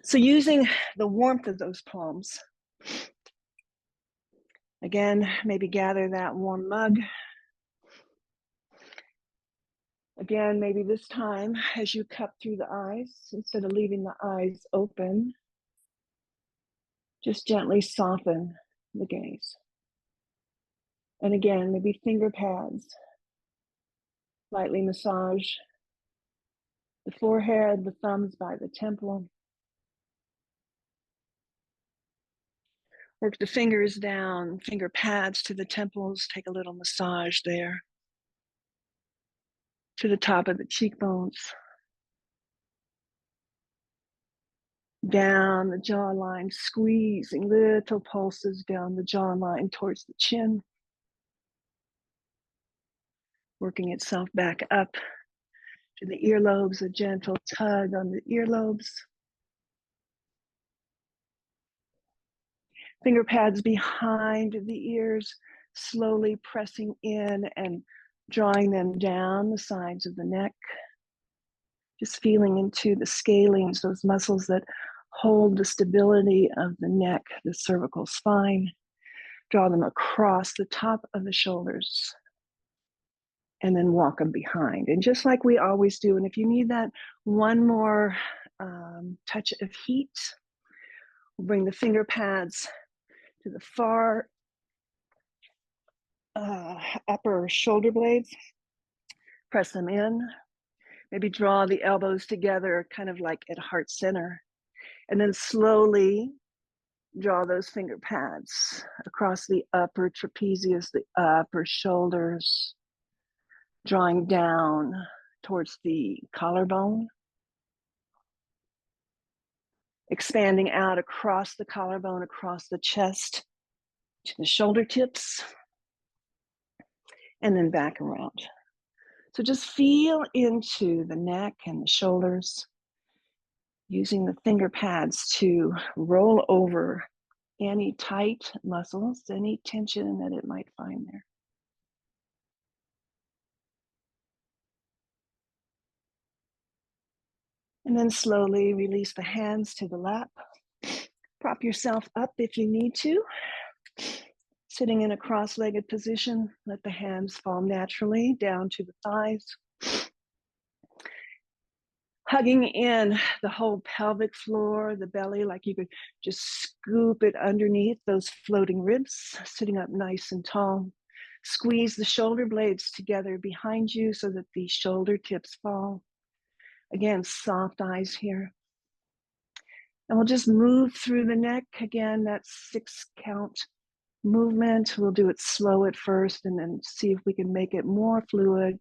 So using the warmth of those palms, again, maybe gather that warm mug. Again, maybe this time as you cup through the eyes, instead of leaving the eyes open, just gently soften the gaze. And again, maybe finger pads, lightly massage the forehead, the thumbs by the temple. Work the fingers down, finger pads to the temples, take a little massage there. To the top of the cheekbones. Down the jawline, squeezing little pulses down the jawline towards the chin. Working itself back up to the earlobes, a gentle tug on the earlobes. Finger pads behind the ears, slowly pressing in and drawing them down the sides of the neck. Just feeling into the scalenes, those muscles that hold the stability of the neck, the cervical spine. Draw them across the top of the shoulders and then walk them behind. And just like we always do, and if you need that one more touch of heat, we'll bring the finger pads to the far upper shoulder blades, press them in, maybe draw the elbows together, kind of like at heart center, and then slowly draw those finger pads across the upper trapezius, the upper shoulders, drawing down towards the collarbone, expanding out across the collarbone, across the chest, to the shoulder tips, and then back around. So just feel into the neck and the shoulders, using the finger pads to roll over any tight muscles, any tension that it might find there. And then slowly release the hands to the lap. Prop yourself up if you need to. Sitting in a cross-legged position, let the hands fall naturally down to the thighs. Hugging in the whole pelvic floor, the belly, like you could just scoop it underneath those floating ribs, sitting up nice and tall. Squeeze the shoulder blades together behind you so that the shoulder tips fall. Again, soft eyes here. And we'll just move through the neck. Again, that 6 count movement. We'll do it slow at first and then see if we can make it more fluid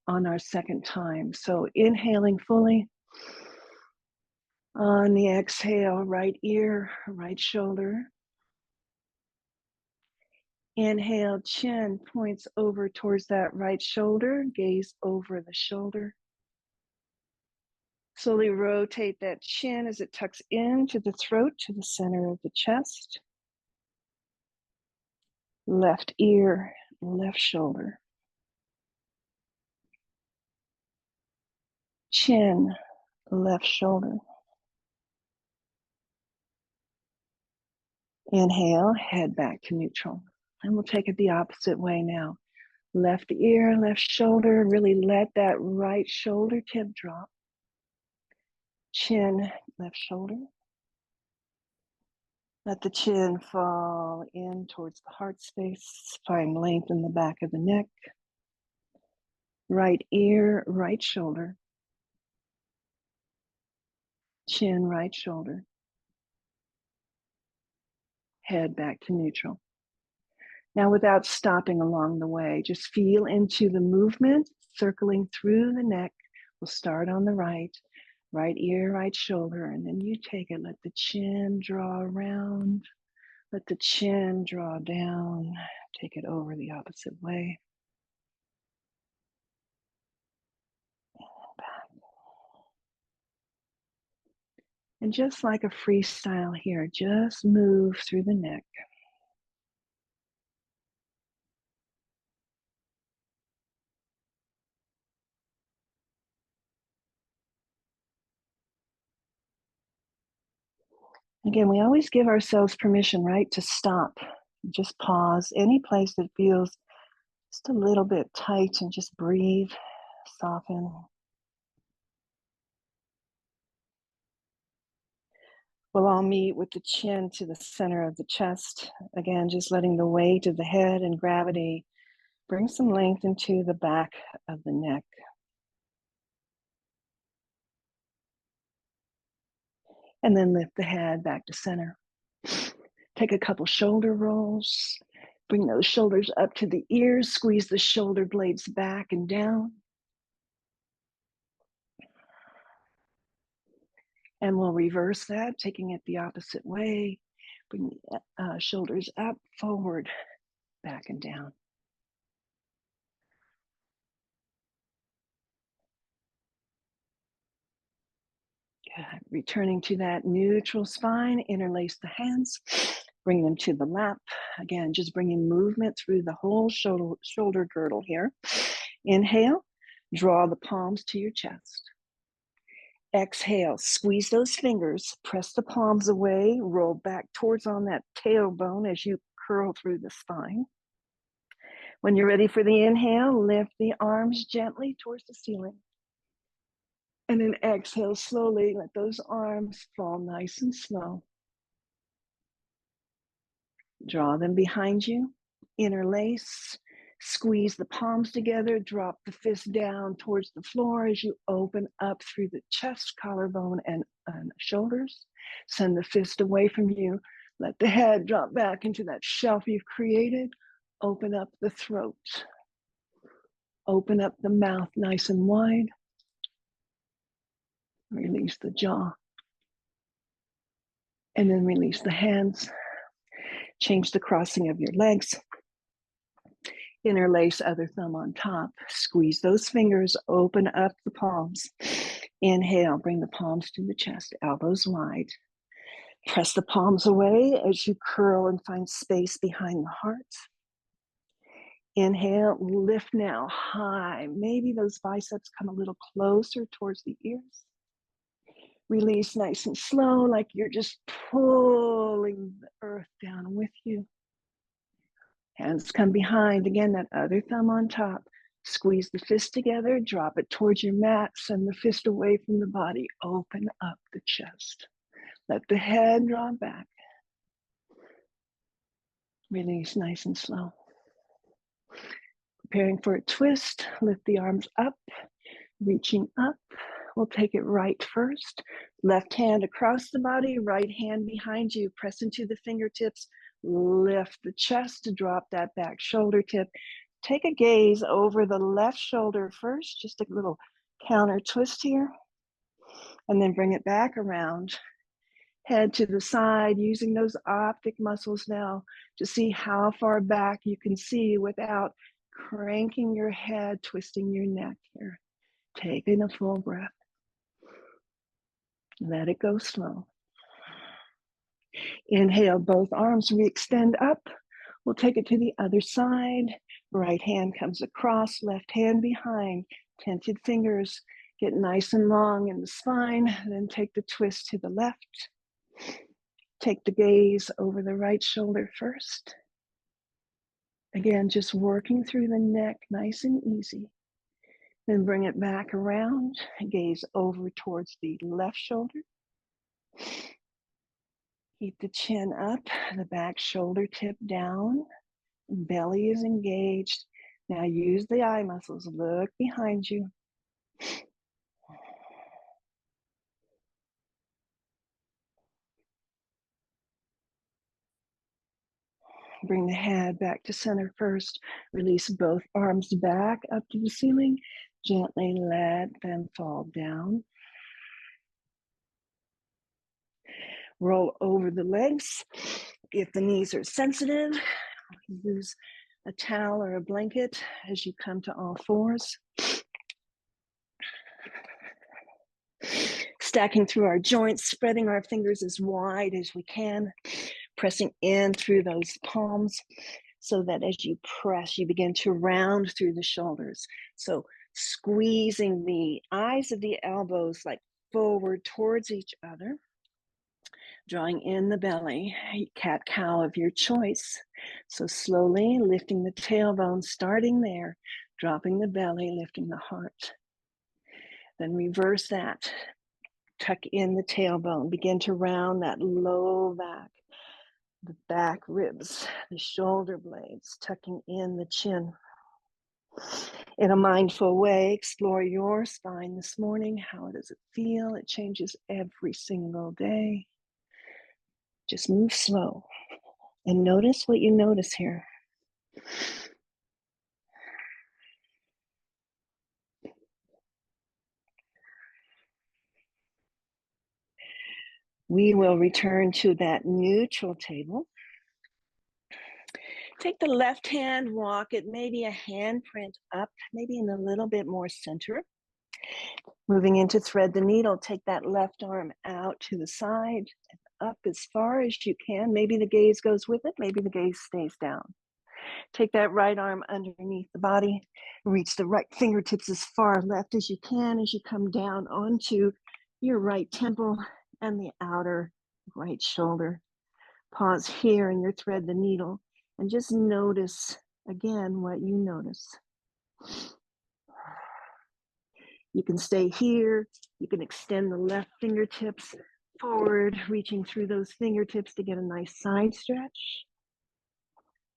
on our second time. So inhaling fully. On the exhale, right ear, right shoulder. Inhale, chin points over towards that right shoulder, gaze over the shoulder. Slowly rotate that chin as it tucks into the throat to the center of the chest. Left ear, left shoulder. Chin, left shoulder. Inhale, head back to neutral. And we'll take it the opposite way now. Left ear, left shoulder. Really let that right shoulder tip drop. Chin, left shoulder. Let the chin fall in towards the heart space. Find length in the back of the neck. Right ear, right shoulder. Chin, right shoulder. Head back to neutral. Now, without stopping along the way, just feel into the movement, circling through the neck. We'll start on the right ear, right shoulder, and then you take it. Let the chin draw around. Let the chin draw down. Take it over the opposite way. And back. And just like a freestyle here, just move through the neck. Again, we always give ourselves permission, right, to stop. Just pause any place that feels just a little bit tight and just breathe, soften. We'll all meet with the chin to the center of the chest. Again, just letting the weight of the head and gravity bring some length into the back of the neck. And then lift the head back to center. Take a couple shoulder rolls. Bring those shoulders up to the ears. Squeeze the shoulder blades back and down. And we'll reverse that, taking it the opposite way. Bring the shoulders up, forward, back and down. Good. Returning to that neutral spine, interlace the hands, bring them to the lap. Again, just bringing movement through the whole shoulder girdle here. Inhale, draw the palms to your chest. Exhale, squeeze those fingers, press the palms away, roll back towards on that tailbone as you curl through the spine. When you're ready for the inhale, lift the arms gently towards the ceiling. And then exhale slowly, let those arms fall nice and slow. Draw them behind you, interlace, squeeze the palms together, drop the fist down towards the floor as you open up through the chest, collarbone, and shoulders. Send the fist away from you. Let the head drop back into that shelf you've created. Open up the throat. Open up the mouth nice and wide. Release the jaw. And then release the hands. Change the crossing of your legs. Interlace other thumb on top. Squeeze those fingers, open up the palms. Inhale, bring the palms to the chest, elbows wide. Press the palms away as you curl and find space behind the heart. Inhale, lift now high. Maybe those biceps come a little closer towards the ears. Release nice and slow, like you're just pulling the earth down with you. Hands come behind. Again, that other thumb on top. Squeeze the fist together, drop it towards your mat, send the fist away from the body. Open up the chest. Let the head draw back. Release nice and slow. Preparing for a twist, lift the arms up, reaching up. We'll take it right first. Left hand across the body, right hand behind you. Press into the fingertips. Lift the chest to drop that back shoulder tip. Take a gaze over the left shoulder first, just a little counter twist here. And then bring it back around. Head to the side, using those optic muscles now to see how far back you can see without cranking your head, twisting your neck here. Taking a full breath. Let it go slow. Inhale, both arms re-extend up. We'll take it to the other side. Right hand comes across, left hand behind. Tented fingers get nice and long in the spine. Then take the twist to the left. Take the gaze over the right shoulder first. Again, just working through the neck, nice and easy. Then bring it back around, gaze over towards the left shoulder. Keep the chin up, the back shoulder tip down, belly is engaged. Now use the eye muscles, look behind you. Bring the head back to center first. Release both arms back up to the ceiling. Gently let them fall down. Roll over the legs. If the knees are sensitive, use a towel or a blanket as you come to all fours. Stacking through our joints, spreading our fingers as wide as we can, pressing in through those palms so that as you press, you begin to round through the shoulders. So squeezing the eyes of the elbows like forward towards each other. Drawing in the belly, cat-cow of your choice. So slowly lifting the tailbone, starting there, dropping the belly, lifting the heart. Then reverse that. Tuck in the tailbone. Begin to round that low back, the back ribs, the shoulder blades, tucking in the chin. In a mindful way, explore your spine this morning. How does it feel? It changes every single day. Just move slow and notice what you notice here. We will return to that neutral table. Take the left hand, walk it maybe a handprint up, maybe in a little bit more center. Moving into thread the needle, take that left arm out to the side, up as far as you can. Maybe the gaze goes with it, maybe the gaze stays down. Take that right arm underneath the body, reach the right fingertips as far left as you can as you come down onto your right temple and the outer right shoulder. Pause here in your thread the needle and just notice again what you notice. You can stay here. You can extend the left fingertips forward, reaching through those fingertips to get a nice side stretch.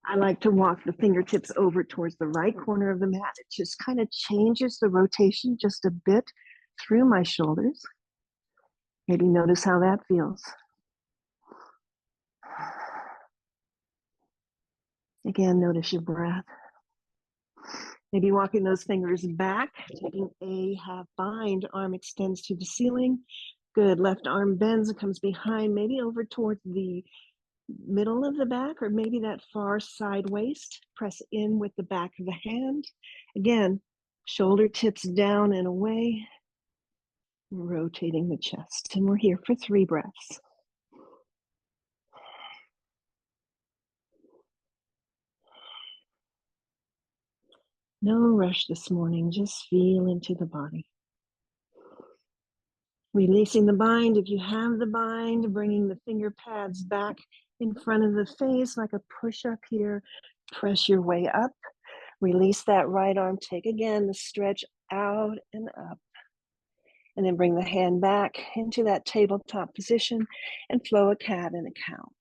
I like to walk the fingertips over towards the right corner of the mat. It just kind of changes the rotation just a bit through my shoulders. Maybe notice how that feels. Again, notice your breath. Maybe walking those fingers back, taking a half bind, arm extends to the ceiling. Good, left arm bends and comes behind, maybe over towards the middle of the back or maybe that far side waist. Press in with the back of the hand. Again, shoulder tips down and away, rotating the chest. And we're here for 3 breaths. No rush this morning, just feel into the body. Releasing the bind, if you have the bind, bringing the finger pads back in front of the face like a push-up here. Press your way up. Release that right arm. Take again the stretch out and up. And then bring the hand back into that tabletop position and flow a cat and a cow.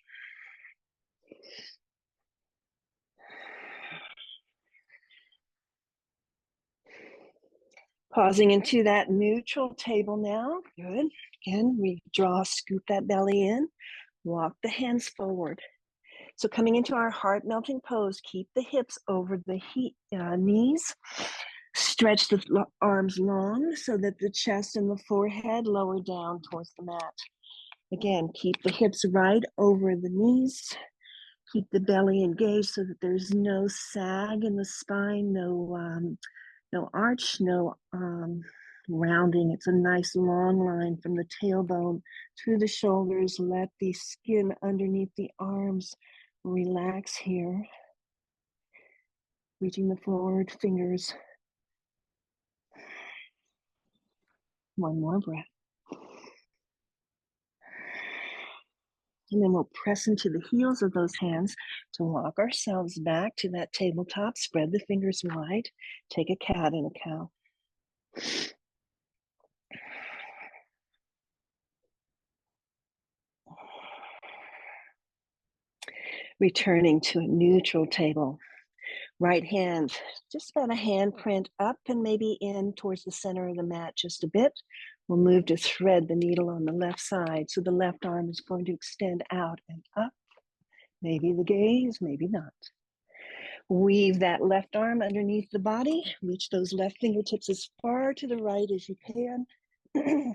Pausing into that neutral table now. Good. Again, we scoop that belly in, walk the hands forward. So coming into our heart melting pose, keep the hips over the knees. Stretch the arms long so that the chest and the forehead lower down towards the mat. Again, keep the hips right over the knees. Keep the belly engaged so that there's no sag in the spine, no arch, no rounding. It's a nice long line from the tailbone through the shoulders. Let the skin underneath the arms relax here. Reaching the forward fingers. One more breath. And then we'll press into the heels of those hands to walk ourselves back to that tabletop. Spread the fingers wide. Take a cat and a cow. Returning to a neutral table. Right hand, just about a hand print up and maybe in towards the center of the mat just a bit. We'll move to thread the needle on the left side. So the left arm is going to extend out and up. Maybe the gaze, maybe not. Weave that left arm underneath the body. Reach those left fingertips as far to the right as you can.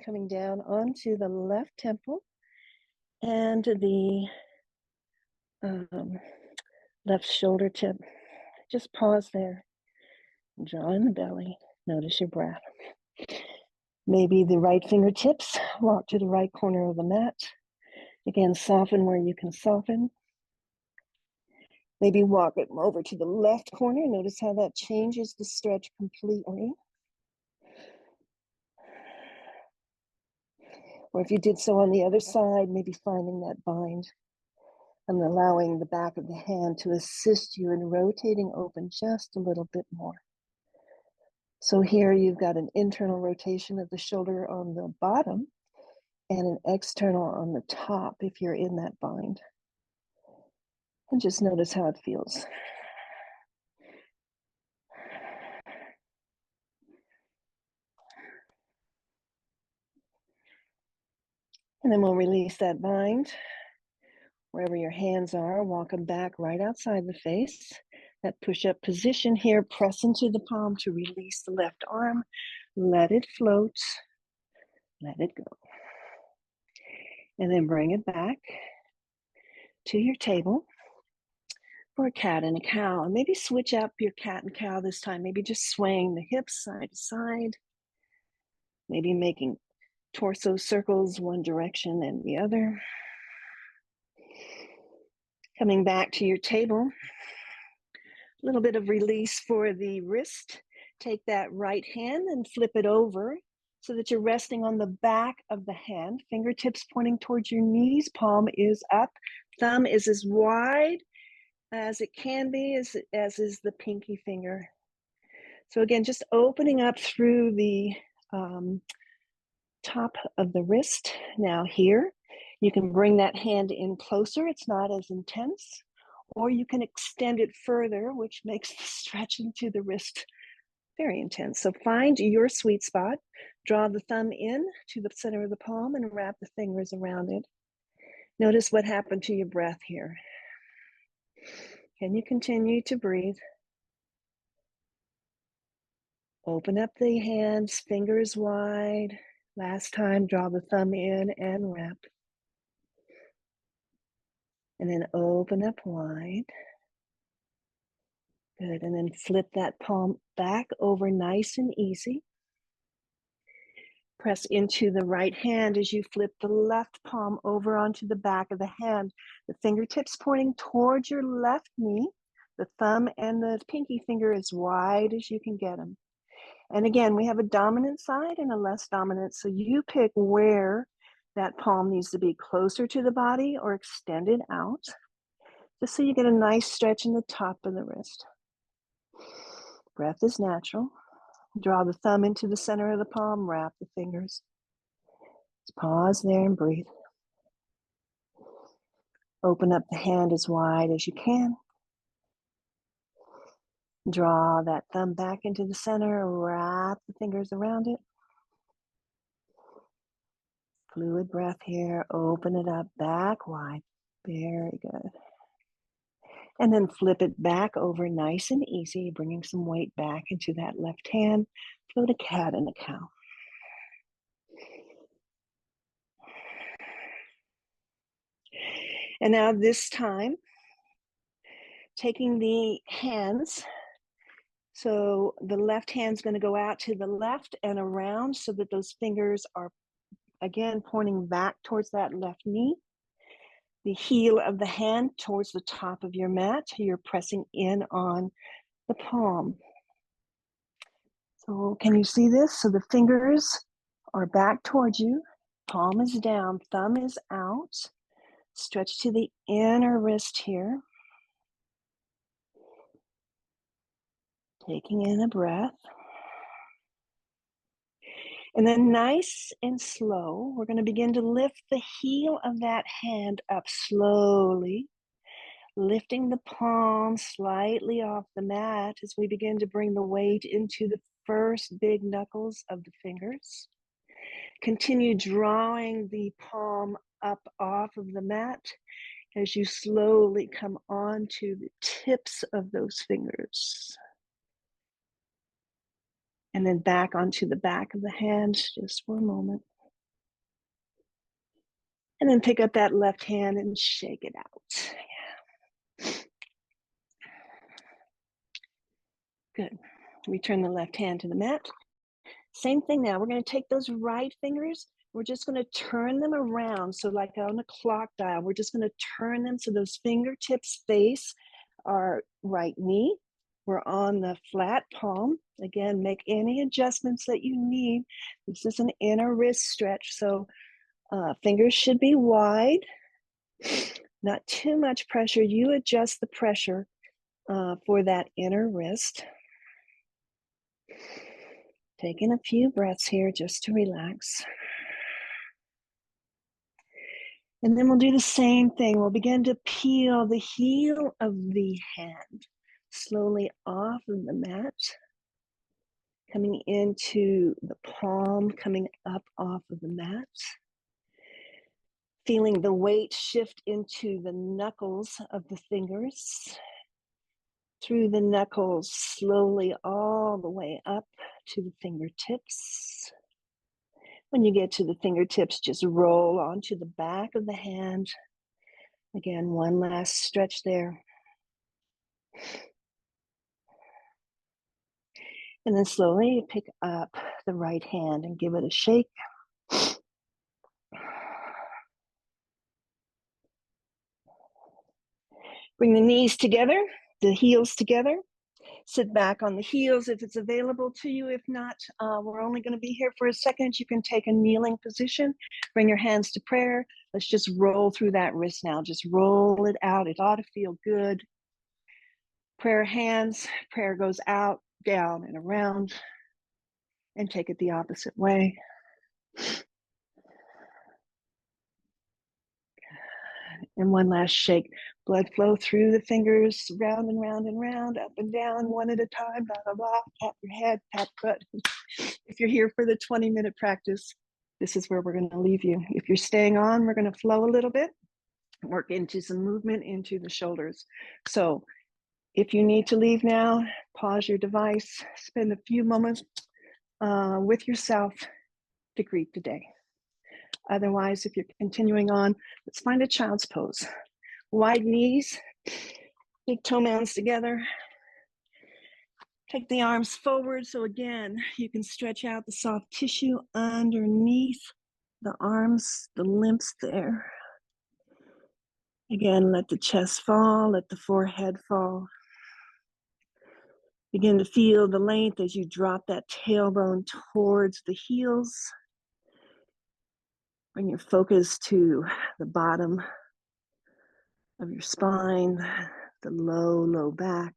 Coming down onto the left temple and the left shoulder tip. Just pause there. Draw in the belly. Notice your breath. Maybe the right fingertips walk to the right corner of the mat. Again, soften where you can soften. Maybe walk it over to the left corner. Notice how that changes the stretch completely. Or if you did so on the other side, maybe finding that bind and allowing the back of the hand to assist you in rotating open just a little bit more. So here you've got an internal rotation of the shoulder on the bottom and an external on the top if you're in that bind. And just notice how it feels. And then we'll release that bind. Wherever your hands are, walk them back right outside the face. That push-up position here, press into the palm to release the left arm. Let it float. Let it go. And then bring it back to your table for a cat and a cow. And maybe switch up your cat and cow this time. Maybe just swaying the hips side to side. Maybe making torso circles one direction and the other. Coming back to your table. A little bit of release for the wrist. Take that right hand and flip it over so that you're resting on the back of the hand. Fingertips pointing towards your knees. Palm is up. Thumb is as wide as it can be, as is the pinky finger. So again, just opening up through the top of the wrist. Now here, you can bring that hand in closer. It's not as intense. Or you can extend it further, which makes the stretching to the wrist very intense. So find your sweet spot. Draw the thumb in to the center of the palm and wrap the fingers around it. Notice what happened to your breath here. Can you continue to breathe? Open up the hands, fingers wide. Last time, draw the thumb in and wrap. And then open up wide. Good, and then flip that palm back over nice and easy. Press into the right hand as you flip the left palm over onto the back of the hand. The fingertips pointing towards your left knee. The thumb and the pinky finger as wide as you can get them. And again, we have a dominant side and a less dominant, so you pick where that palm needs to be, closer to the body or extended out, just so you get a nice stretch in the top of the wrist. Breath is natural. Draw the thumb into the center of the palm, wrap the fingers. Just pause there and breathe. Open up the hand as wide as you can. Draw that thumb back into the center, wrap the fingers around it. Fluid breath here, open it up back wide. Very good. And then flip it back over nice and easy, bringing some weight back into that left hand. Float a cat and a cow. And now this time, taking the hands, so the left hand's going to go out to the left and around so that those fingers are, again, pointing back towards that left knee. The heel of the hand towards the top of your mat. You're pressing in on the palm. So can you see this? So the fingers are back towards you. Palm is down, thumb is out. Stretch to the inner wrist here. Taking in a breath. And then nice and slow, we're going to begin to lift the heel of that hand up slowly, lifting the palm slightly off the mat as we begin to bring the weight into the first big knuckles of the fingers. Continue drawing the palm up off of the mat as you slowly come onto the tips of those fingers. And then back onto the back of the hand just for a moment. And then pick up that left hand and shake it out. Yeah. Good. Return the left hand to the mat. Same thing now. We're going to take those right fingers. We're just going to turn them around. So like on a clock dial, we're just going to turn them so those fingertips face our right knee. We're on the flat palm. Again, make any adjustments that you need. This is an inner wrist stretch. So Fingers should be wide, not too much pressure. You adjust the pressure for that inner wrist. Taking a few breaths here just to relax. And then we'll do the same thing. We'll begin to peel the heel of the hand slowly off of the mat, coming into the palm, coming up off of the mat. Feeling the weight shift into the knuckles of the fingers, through the knuckles, slowly all the way up to the fingertips. When you get to the fingertips, just roll onto the back of the hand. Again, one last stretch there. And then slowly pick up the right hand and give it a shake. Bring the knees together, the heels together. Sit back on the heels if it's available to you. If not, we're only going to be here for a second. You can take a kneeling position. Bring your hands to prayer. Let's just roll through that wrist now. Just roll it out. It ought to feel good. Prayer hands. Prayer goes out, down, and around. And take it the opposite way. And one last shake. Blood flow through the fingers, round and round and round, up and down, one at a time, blah, blah, blah. Pat your head, pat butt. If you're here for the 20-minute practice, this is where we're going to leave you. If you're staying on, we're going to flow a little bit, work into some movement into the shoulders. So if you need to leave now, pause your device, spend a few moments with yourself to greet the day. Otherwise, if you're continuing on, let's find a child's pose. Wide knees, big toe mounds together. Take the arms forward. So again, you can stretch out the soft tissue underneath the arms, the limbs there. Again, let the chest fall, let the forehead fall. Begin to feel the length as you drop that tailbone towards the heels. Bring your focus to the bottom of your spine, the low back.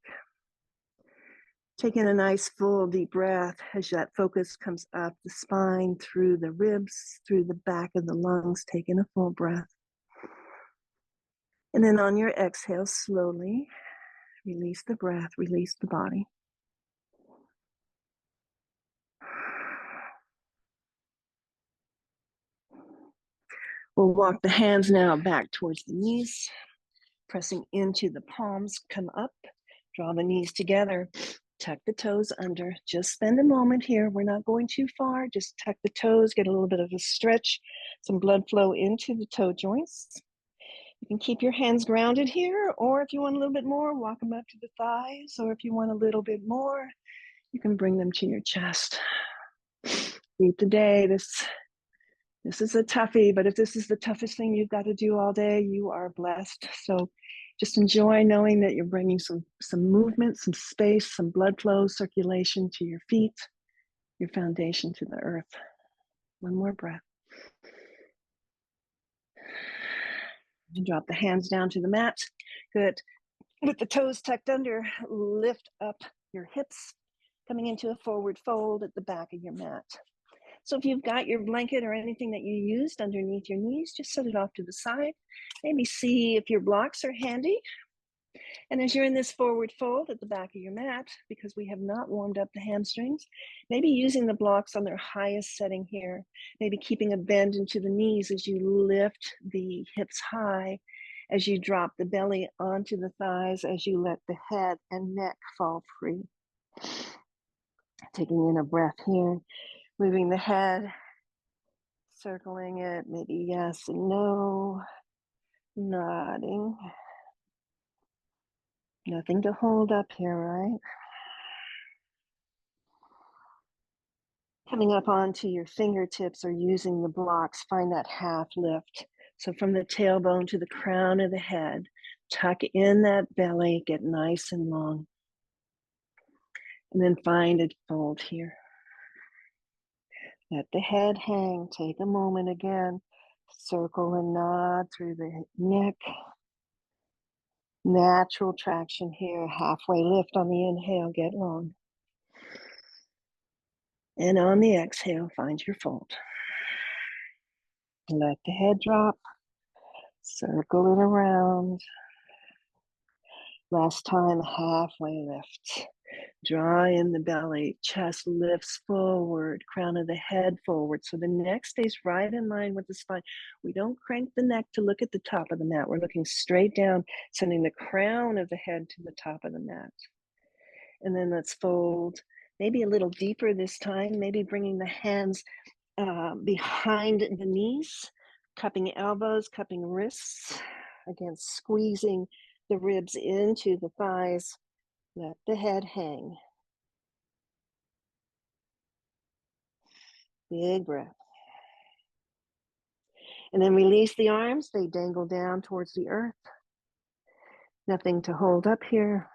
Taking a nice full deep breath as that focus comes up the spine, through the ribs, through the back of the lungs, taking a full breath. And then on your exhale, slowly release the breath, release the body. We'll walk the hands now back towards the knees, pressing into the palms, come up, draw the knees together, tuck the toes under. Just spend a moment here. We're not going too far. Just tuck the toes, get a little bit of a stretch, some blood flow into the toe joints. You can keep your hands grounded here, or if you want a little bit more, walk them up to the thighs, or if you want a little bit more, you can bring them to your chest. Greet the day. This is a toughie, but if this is the toughest thing you've got to do all day, you are blessed. So just enjoy knowing that you're bringing some movement, some space, some blood flow, circulation to your feet, your foundation to the earth. One more breath. And drop the hands down to the mat. Good. With the toes tucked under, lift up your hips, coming into a forward fold at the back of your mat. So if you've got your blanket or anything that you used underneath your knees, just set it off to the side. Maybe see if your blocks are handy. And as you're in this forward fold at the back of your mat, because we have not warmed up the hamstrings, maybe using the blocks on their highest setting here, maybe keeping a bend into the knees as you lift the hips high, as you drop the belly onto the thighs, as you let the head and neck fall free. Taking in a breath here, moving the head, circling it, maybe yes and no, nodding. Nothing to hold up here, right? Coming up onto your fingertips or using the blocks, find that half lift. So from the tailbone to the crown of the head, tuck in that belly, get nice and long. And then find a fold here. Let the head hang. Take a moment again. Circle and nod through the neck. Natural traction here. Halfway lift on the inhale, get long. And on the exhale, find your fold. Let the head drop. Circle it around. Last time, halfway lift. Draw in the belly, chest lifts forward, crown of the head forward. So the neck stays right in line with the spine. We don't crank the neck to look at the top of the mat. We're looking straight down, sending the crown of the head to the top of the mat. And then let's fold maybe a little deeper this time, maybe bringing the hands behind the knees, cupping elbows, cupping wrists. Again, squeezing the ribs into the thighs. Let the head hang. Big breath. And then release the arms. They dangle down towards the earth. Nothing to hold up here.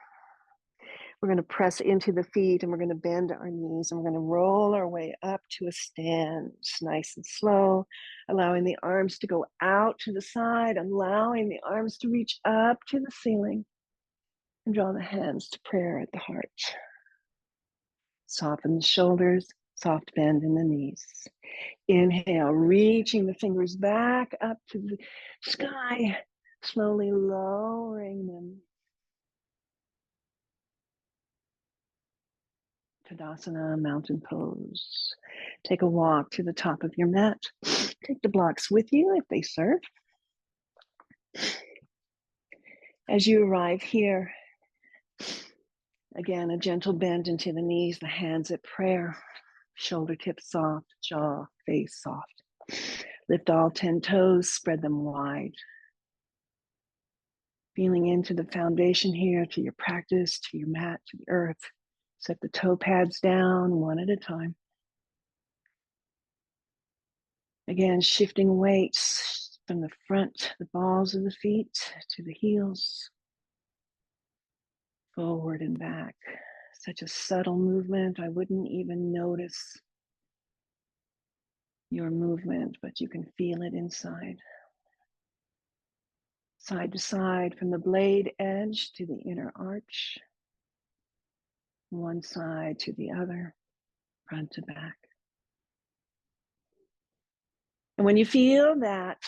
We're going to press into the feet and we're going to bend our knees and we're going to roll our way up to a stand, nice and slow, allowing the arms to go out to the side, allowing the arms to reach up to the ceiling, and draw the hands to prayer at the heart. Soften the shoulders, soft bend in the knees. Inhale, reaching the fingers back up to the sky, slowly lowering them. Tadasana, mountain pose. Take a walk to the top of your mat. Take the blocks with you if they serve. As you arrive here, again, a gentle bend into the knees, the hands at prayer, shoulder tips soft, jaw, face soft. Lift all 10 toes, spread them wide. Feeling into the foundation here, to your practice, to your mat, to the earth. Set the toe pads down one at a time. Again, shifting weights from the front, the balls of the feet, to the heels. Forward and back. Such a subtle movement, I wouldn't even notice your movement, but you can feel it inside. Side to side, from the blade edge to the inner arch. One side to the other, front to back. And when you feel that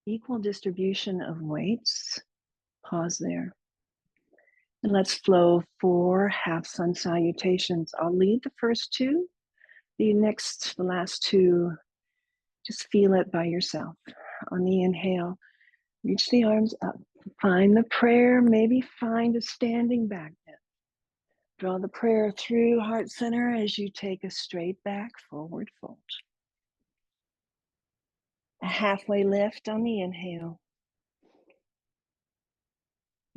equal distribution of weights, pause there. And let's flow 4 half sun salutations. I'll lead the first 2. The last 2, just feel it by yourself. On the inhale, reach the arms up. Find the prayer, maybe find a standing back bend. Draw the prayer through heart center as you take a straight back forward fold. A halfway lift on the inhale.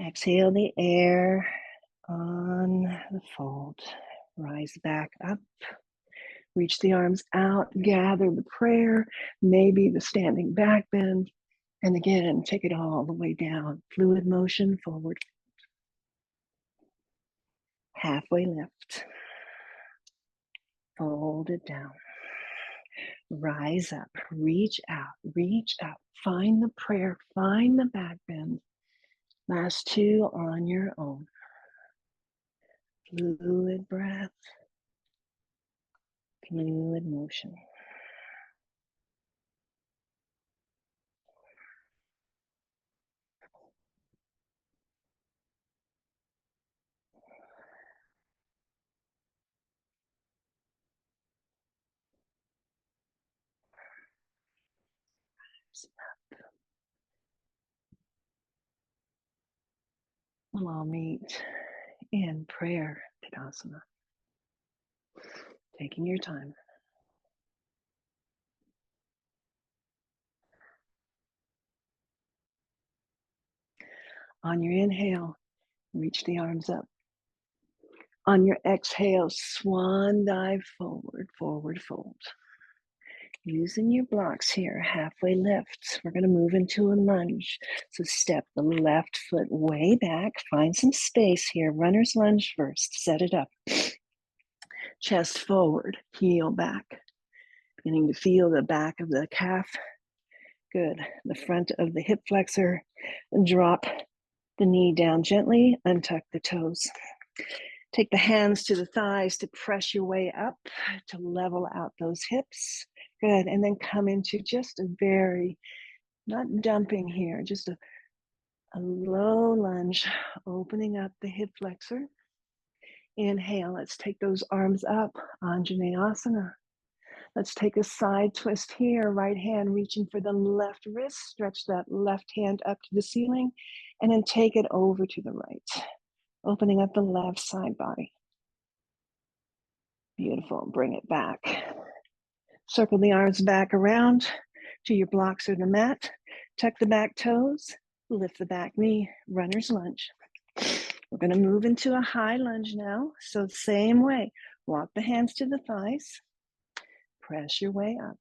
Exhale the air on the fold. Rise back up. Reach the arms out. Gather the prayer. Maybe the standing back bend. And again, take it all the way down. Fluid motion forward. Halfway lift. Fold it down. Rise up. Reach out. Reach out. Find the prayer. Find the back bend. Last 2 on your own. Fluid breath. Fluid motion. We'll all meet in prayer, Tadasana. Taking your time. On your inhale, reach the arms up. On your exhale, swan dive forward, forward fold. Using your blocks here, halfway lift. We're going to move into a lunge. So step the left foot way back. Find some space here. Runner's lunge first. Set it up. Chest forward, heel back. Beginning to feel the back of the calf Good. The front of the hip flexor. Drop the knee down gently. Untuck the toes. Take the hands to the thighs to press your way up to level out those hips. Good. And then come into just a very, not dumping here, just a low lunge, opening up the hip flexor. Inhale. Let's take those arms up. Anjaneyasana. Let's take a side twist here. Right hand reaching for the left wrist. Stretch that left hand up to the ceiling and then take it over to the right. Opening up the left side body. Beautiful. Bring it back. Circle the arms back around to your blocks or the mat. Tuck the back toes. Lift the back knee. Runner's lunge. We're going to move into a high lunge now. So same way. Walk the hands to the thighs. Press your way up.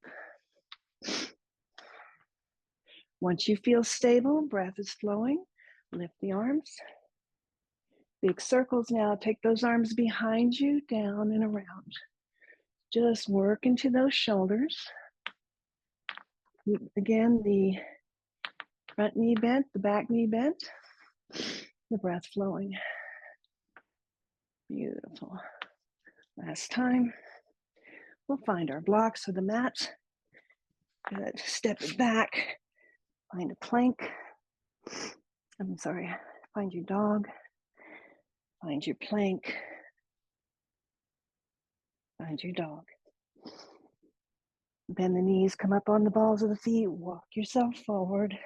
Once you feel stable, breath is flowing, lift the arms. Big circles now. Take those arms behind you, down and around. Just work into those shoulders. Again, the front knee bent, the back knee bent, the breath flowing. Beautiful. Last time. We'll find our blocks or the mat. Good. Step it back. Find a plank. Find your dog. Find your plank. Find your dog. Bend the knees, come up on the balls of the feet, walk yourself forward.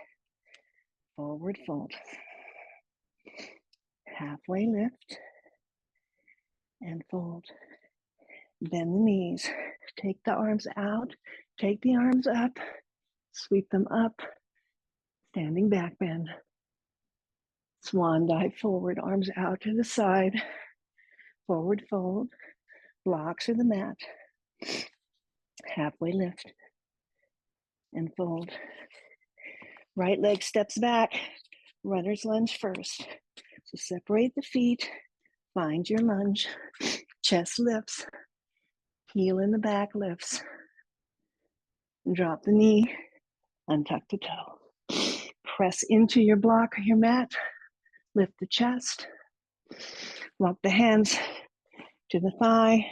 Forward fold. Halfway lift and fold. Bend the knees. Take the arms out. Take the arms up. Sweep them up. Standing back bend. Swan dive forward. Arms out to the side. Forward fold. Blocks or the mat. Halfway lift and fold. Right leg steps back. Runner's lunge first. So separate the feet. Find your lunge. Chest lifts. Heel in the back lifts. Drop the knee. Untuck the toe. Press into your block or your mat. Lift the chest. Walk the hands to the thigh.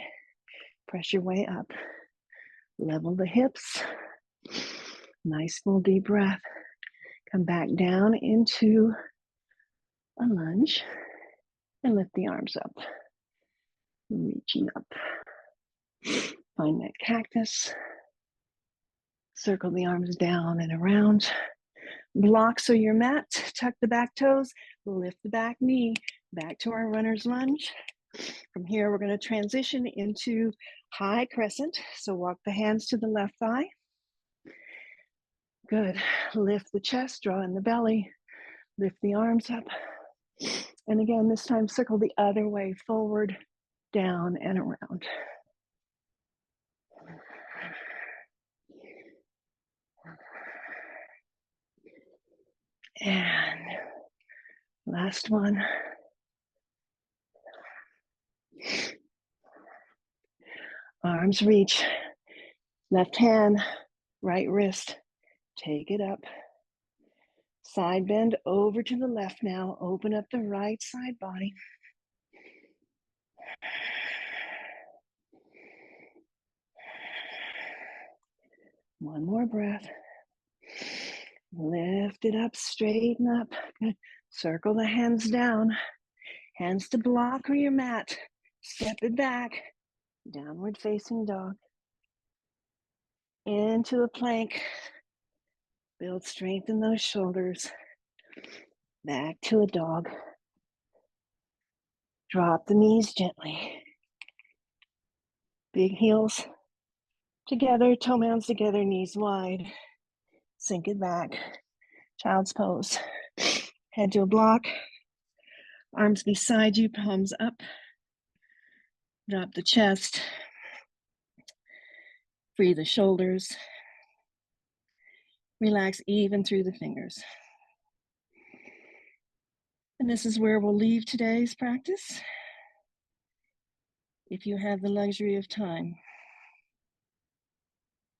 Press your way up. Level the hips. Nice full deep breath. Come back down into a lunge and lift the arms up. Reaching up. Find that cactus. Circle the arms down and around. Blocks or your mat. Tuck the back toes. Lift the back knee. Back to our runner's lunge. From here, we're going to transition into high crescent. So walk the hands to the left thigh. Good. Lift the chest, draw in the belly. Lift the arms up. And again, this time circle the other way, forward, down, and around. And last one. Arms reach. Left hand, right wrist. Take it up. Side bend over to the left now. Open up the right side body. One more breath. Lift it up, straighten up. Good. Circle the hands down. Hands to block or your mat. Step it back. Downward facing dog. Into a plank. Build strength in those shoulders. Back to a dog. Drop the knees gently. Big heels together, toe mounds together, knees wide. Sink it back. Child's pose. Head to a block. Arms beside you, palms up. Drop the chest. Free the shoulders. Relax even through the fingers. And this is where we'll leave today's practice. If you have the luxury of time,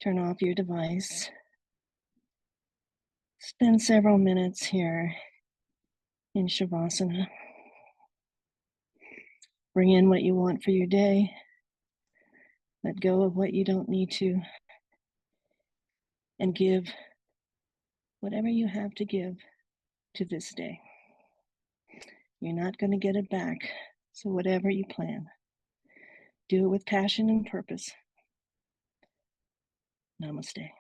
turn off your device. Spend several minutes here in Shavasana. Bring in what you want for your day. Let go of what you don't need to. And give whatever you have to give to this day. You're not going to get it back. So whatever you plan, do it with passion and purpose. Namaste.